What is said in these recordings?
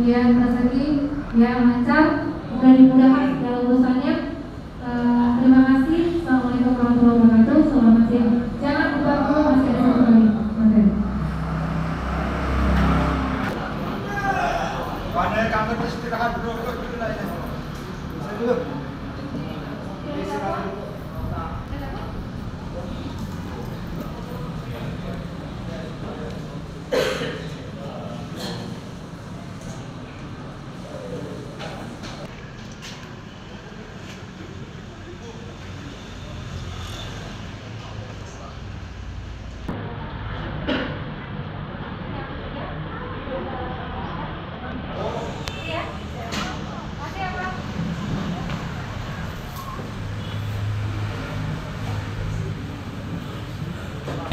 kemudian rezeki yang lancar, kemudian dimudahkan segala urusannya. Terima kasih. Assalamualaikum warahmatullahi wabarakatuh. Selamat siang. Jangan lupa masih ada satu lagi materi. Pada kantor istirahat dulu lah ya. Dulu.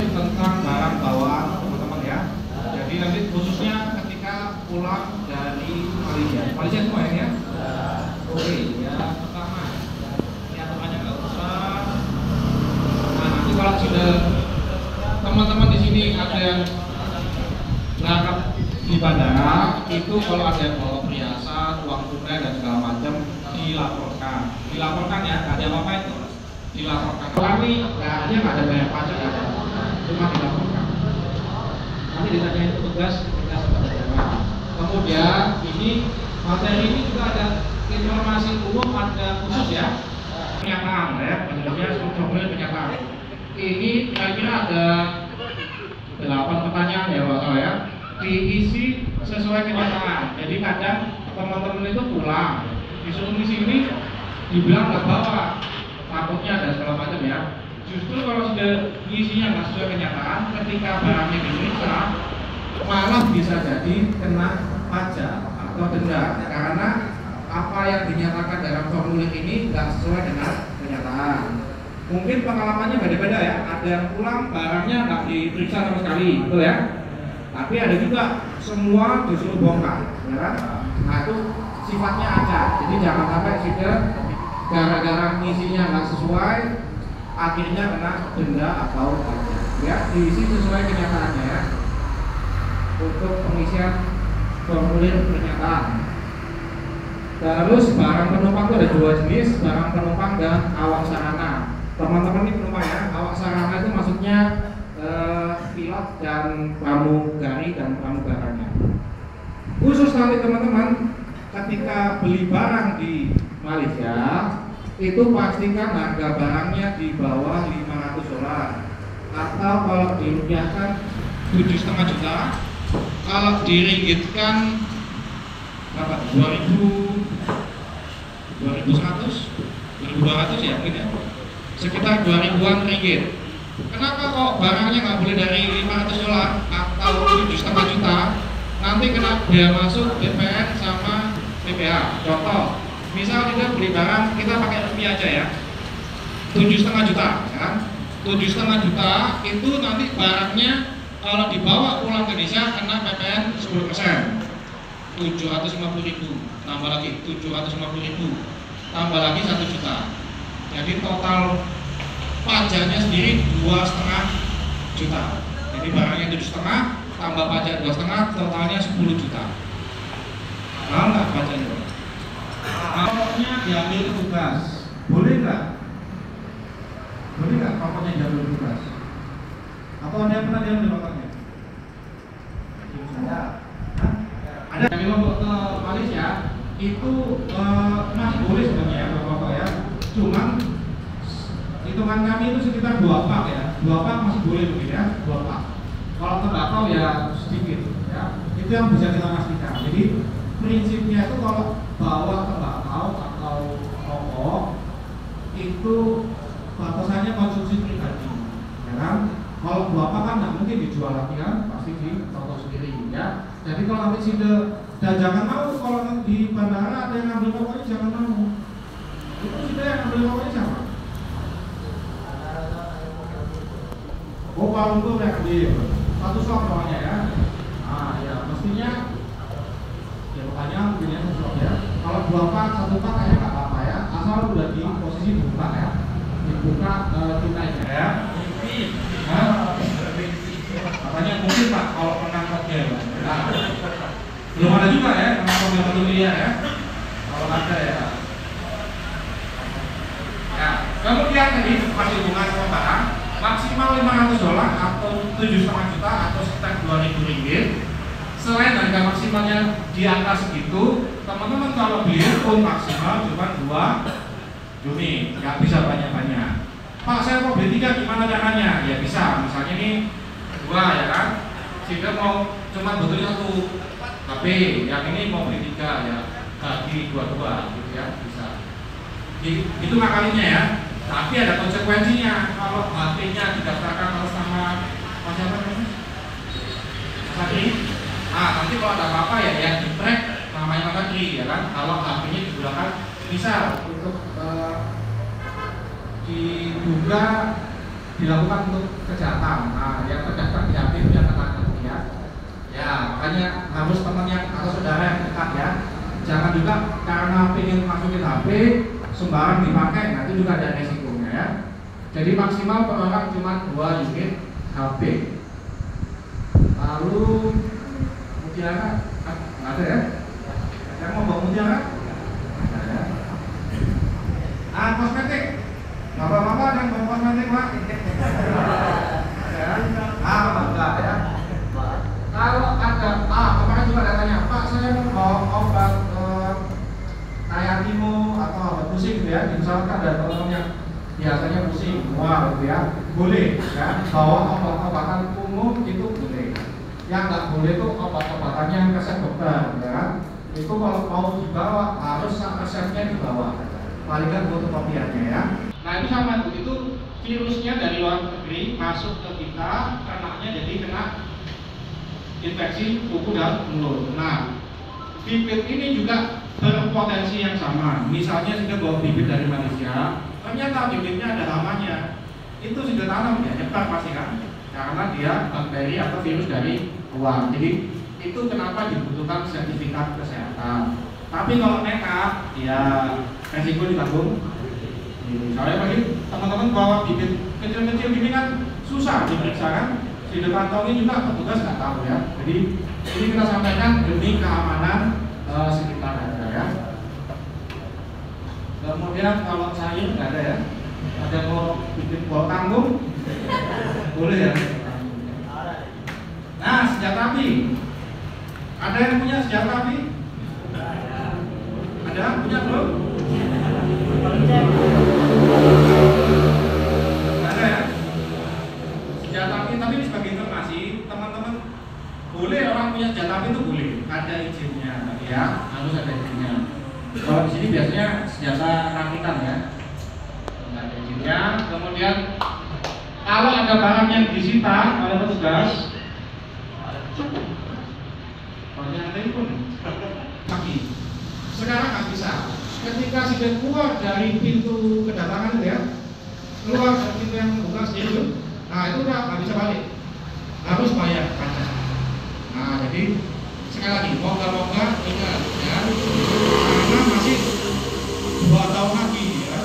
Tentang barang bawaan teman-teman ya. Jadi nanti khususnya ketika pulang dari Malaysia semua ya. Oke, ya pertama ini aturannya nggak usah. Nah nanti kalau sudah teman-teman di sini ada yang berangkat di bandara, itu kalau ada yang bawa perhiasan, uang tunai dan segala macam dilaporkan ya, nggak ada apa-apa itu dilaporkan. Kami nggak ada bayar pajak ya. Cuma dilaporkan. Nanti ditanyain petugas bandara. Kemudian ini materi ini juga ada informasi umum, ada khusus ya, pernyataan ya, penjelasannya formulir pernyataan. Ini kira-kira ada 8 pertanyaan ya Pak ya, diisi sesuai kenyataan. Jadi kadang teman-teman itu pulang disuruh di sini dibilang nggak bawa, takutnya ada segala macam ya. Justru kalau sudah isinya nggak sesuai kenyataan, ketika barangnya diperiksa malah bisa jadi kena pajak atau denda karena apa yang dinyatakan dalam formulir ini nggak sesuai dengan kenyataan. Mungkin pengalamannya beda-beda ya. Ada yang pulang barangnya nggak diperiksa sama sekali, betul ya. Tapi ada juga semua disuruh bongkar, ya kan? Nah itu sifatnya ada. Jadi jangan sampai sudah gara-gara ngisinya nggak sesuai akhirnya kena denda atau pajak. Ya, diisi sesuai kenyataannya ya. Untuk pengisian formulir pernyataan. Terus barang penumpang itu ada 2 jenis, barang penumpang dan awak sarana. Teman-teman ini penumpang ya, awak sarana itu maksudnya pilot dan pramugari dan pramugaranya. Khusus nanti teman-teman, ketika beli barang di Malaysia, itu pastikan harga barangnya di bawah $500 atau kalau dirupiahkan 7,5 juta, kalau diringgitkan berapa? 2.100 ya mungkin ya, sekitar 2.000-an ringgit. Kenapa kok barangnya nggak boleh dari $500 atau 7,5 juta? Nanti kena biaya masuk BPN sama PPH. Contoh, misal kita beli barang, kita pakai rupiah aja ya, 7,5 juta ya kan? 7,5 juta itu nanti barangnya kalau dibawa pulang ke Indonesia kena PPN 10%, 750.000, tambah lagi 750.000, tambah lagi 1 juta. Jadi total pajaknya sendiri 2,5 juta. Jadi barangnya 7,5 tambah pajak 2,5, totalnya 10 juta. Mahal nggak pajaknya? Pokoknya diambil tugas, boleh nggak? Boleh nggak pokoknya diambil tugas? Atau ada yang pernah diambil pokoknya? Ada yang untuk ke Malaysia itu masih boleh sebenarnya ya bapak-bapak ya. Cuman hitungan kami itu sekitar 2 pak ya, 2 pak masih boleh mungkin ya, 2 pak. Kalau tembakau ya sedikit ya, itu yang bisa kita pastikan. Jadi prinsipnya itu kalau bawa tembakau atau rokok itu batasannya konsumsi pribadi, ya kan? Kalau bapak kan nggak mungkin dijual lagi kan, pasti di toko sendiri ya. Jadi kalau nanti sudah, dan jangan mau kalau di bandara ada yang ngambil rokoknya, jangan mau. Itu sudah yang ngambil rokoknya siapa? Oh, kalau itu yang ambil satu slot rokoknya ya. Nah ya mestinya ya makanya pilihan satu slot ya. Kalau 2 pak, 1 pak kayaknya nggak apa-apa ya, asal udah di posisi dibuka ya, dibuka tunainya ya. Katanya mungkin pak kalau pengangkatnya nah, belum ada juga ya pengangkat 1 miliar ya, kalau ada ya. Ya, kemudian tadi masih hubungan sama barang, maksimal $500 atau 7,5 juta atau sekitar Rp2.000. Selain harga maksimalnya di atas itu, teman-teman kalau beli pun maksimal cuma 2 unit, nggak bisa banyak-banyak. Pak, saya mau beli 3, gimana caranya? Ya bisa, misalnya ini 2 ya kan, sehingga mau cuma butuh 1 HP, yang ini mau beli 3 ya, bagi 2-2 gitu ya, bisa. Itu ngakalinya ya, tapi ada konsekuensinya. Kalau HP-nya didaftarkan atas nama siapa namanya? Tadi, nanti kalau ada apa-apa ya yang di track namanya tadi ya kan. Kalau HP-nya digunakan bisa untuk diduga dilakukan untuk kejahatan. Nah, yang terdaftar di HP itu yang tertangkap ya. Ya, makanya harus teman yang atau saudara yang dekat ya. Jangan juga karena ingin masukin HP sembarang dipakai, nanti juga ada resikonya ya. Jadi maksimal per orang cuma 2 unit HP. Lalu mutiara, ada ya? Yang mau bawa mutiara? Ada ya. Kosmetik. Bapak-bapak dan bawa kosmetik Pak. Ya. Enggak ya. Kalau ada, kemarin juga ada tanya, Pak saya mau obat kayak timo atau obat pusing gitu ya, misalkan ada teman yang biasanya pusing, mual gitu ya, boleh ya, bawa obat-obatan umum itu boleh. Yang nggak boleh itu obat-obatan yang resep dokter ya, itu kalau mau dibawa harus resepnya dibawa, palingan fotokopiannya ya. Nah itu sama itu virusnya dari luar negeri masuk ke kita, kenanya jadi kena infeksi kuku dan mulut. Nah, bibit ini juga berpotensi yang sama. Misalnya sudah bawa bibit dari Malaysia, ternyata bibitnya ada hamanya. Itu sudah tanam ya, nyebar pasti kan? Karena dia bakteri atau virus dari luar. Jadi itu kenapa dibutuhkan sertifikat kesehatan. Tapi kalau nekat, ya resiko ditanggung. Misalnya bagi teman-teman bawa bibit kecil-kecil gini kan susah diperiksa kan? Di depan kantongi juga petugas nggak tahu ya. Jadi ini kita sampaikan demi keamanan sekitar Anda ya. Kemudian kalau sayur nggak ada ya. Ada mau bikin bol tanggung? Boleh ya. Nah, senjata api. Ada yang punya senjata api? Ada? Punya belum? Ada ya? Senjata api, tapi ini sebagai informasi, teman-teman boleh orang punya senjata api itu boleh, ada izinnya, ya, harus ada izinnya. Kalau di sini biasanya senjata rakitan ya, nggak ada izinnya. Kemudian kalau ada barang yang disita oleh petugas, banyak telepon pagi. Sekarang nggak bisa. Ketika sudah keluar dari pintu kedatangan ya, keluar dari pintu yang buka sendiri. Nah itu udah nggak bisa balik, harus bayar pajak. Nah jadi sekali lagi moga-moga ingat ya, karena masih 2 tahun lagi ya,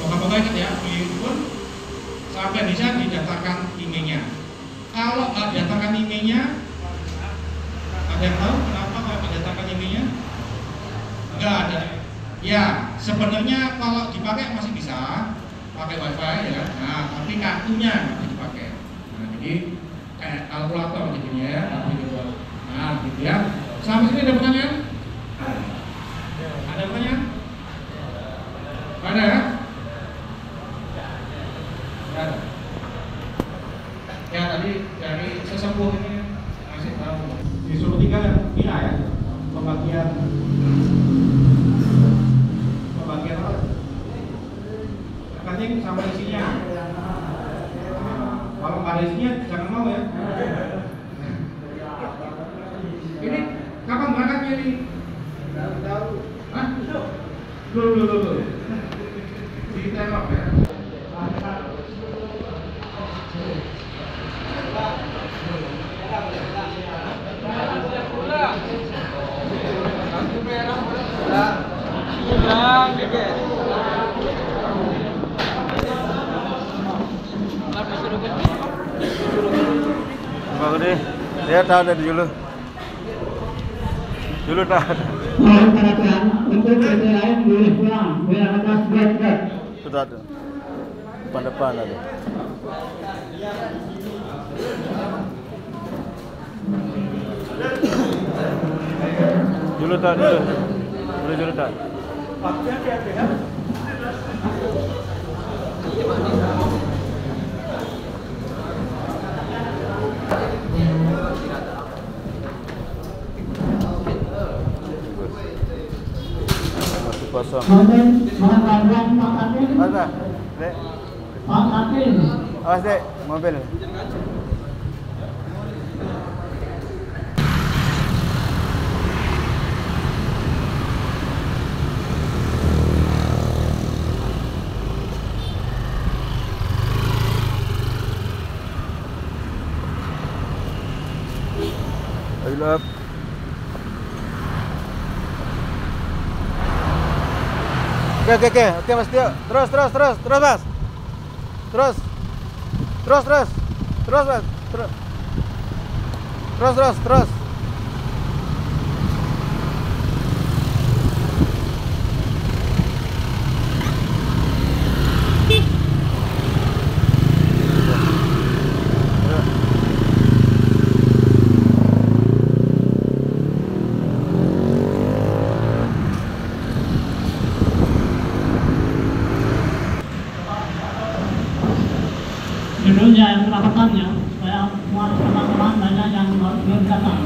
moga-moga ingat ya, beli pun sampai bisa didaftarkan IMEI-nya. Kalau nggak didaftarkan IMEI-nya, ada yang tahu kenapa nggak didaftarkan IMEI-nya? Nggak ada. Ya sebenarnya kalau dipakai masih bisa pakai wifi ya, nah tapi kartunya nggak bisa dipakai. Nah jadi kayak kalkulator jadinya ya, nah gitu ya. Sampai sini ada pertanyaan? Ada pertanyaan? Ada ya? Ada. Ya tadi dari sesepuh ini masih tahu. Disuruh 3 kira ya, pembagian apa? Kencing sama isinya. Kalau nggak ada isinya jangan mau ya. Ini kapan berangkatnya nih? Tahu. Hah? Dulu. Di tembak ya. Bagus deh, dia tahu dari dulu. Dulu tahu. Mohon perhatian untuk PT lain boleh pulang. Biar atas berat-berat. Sudah ada. Depan-depan ada. Dulu tak dulu. Boleh dulu tak? Masih kosong. Mohon bantuan Pak Kapil. Mana? Dek. Pak Kapil. Awas dek, mobil. Ayo. Oke Mas Tio. Terus Mas. Terus Mas. Terus. Judulnya yang melakukannya supaya teman-teman banyak yang belum datang.